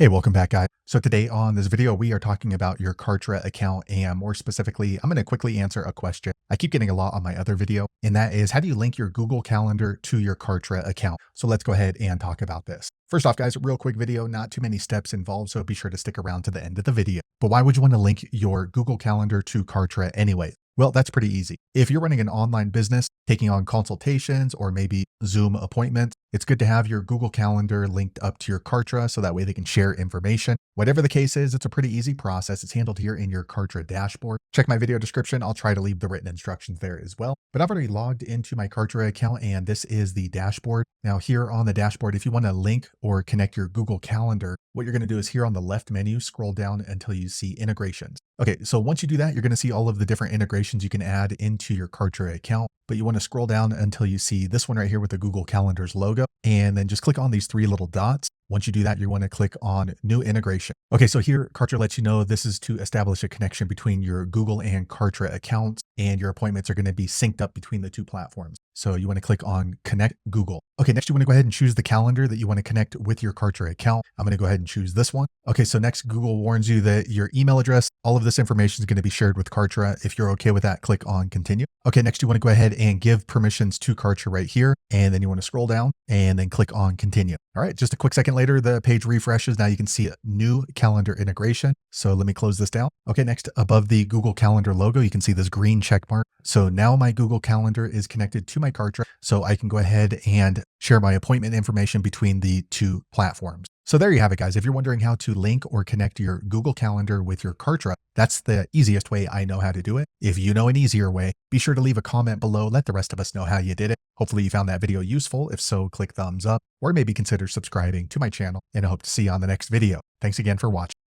Hey, welcome back, guys. So today on this video, we are talking about your Kartra account, and more specifically, I'm going to quickly answer a question I keep getting a lot on my other video, and that is, how do you link your Google Calendar to your Kartra account? So let's go ahead and talk about this. First off, guys, real quick video, not too many steps involved, so be sure to stick around to the end of the video. But why would you want to link your Google Calendar to Kartra anyway? Well, that's pretty easy. If you're running an online business, taking on consultations or maybe Zoom appointments, it's good to have your Google Calendar linked up to your Kartra so that way they can share information. Whatever the case is, it's a pretty easy process. It's handled here in your Kartra dashboard. Check my video description. I'll try to leave the written instructions there as well. But I've already logged into my Kartra account, and this is the dashboard. Now here on the dashboard, if you want to link or connect your Google Calendar, what you're going to do is here on the left menu, scroll down until you see integrations. Okay, so once you do that, you're going to see all of the different integrations you can add into your Kartra account, but you want to scroll down until you see this one right here with the Google Calendar's logo, and then just click on these three little dots. Once you do that, you want to click on New Integration. Okay, so here Kartra lets you know this is to establish a connection between your Google and Kartra accounts, and your appointments are going to be synced up between the two platforms. So you want to click on Connect Google. Okay, next you want to go ahead and choose the calendar that you want to connect with your Kartra account. I'm going to go ahead and choose this one. Okay, so next Google warns you that your email address, all of this information is going to be shared with Kartra. If you're okay with that, click on Continue. Okay, next you want to go ahead and give permissions to Kartra right here, and then you want to scroll down and then click on Continue. All right, just a quick second later, the page refreshes. Now you can see a new calendar integration. So let me close this down. Okay, next above the Google Calendar logo, you can see this green check mark. So now my Google Calendar is connected to my Kartra, so I can go ahead and share my appointment information between the two platforms. So there you have it, guys. If you're wondering how to link or connect your Google Calendar with your Kartra, that's the easiest way I know how to do it. If you know an easier way, be sure to leave a comment below. Let the rest of us know how you did it. Hopefully you found that video useful. If so, click thumbs up or maybe consider subscribing to my channel, and I hope to see you on the next video. Thanks again for watching.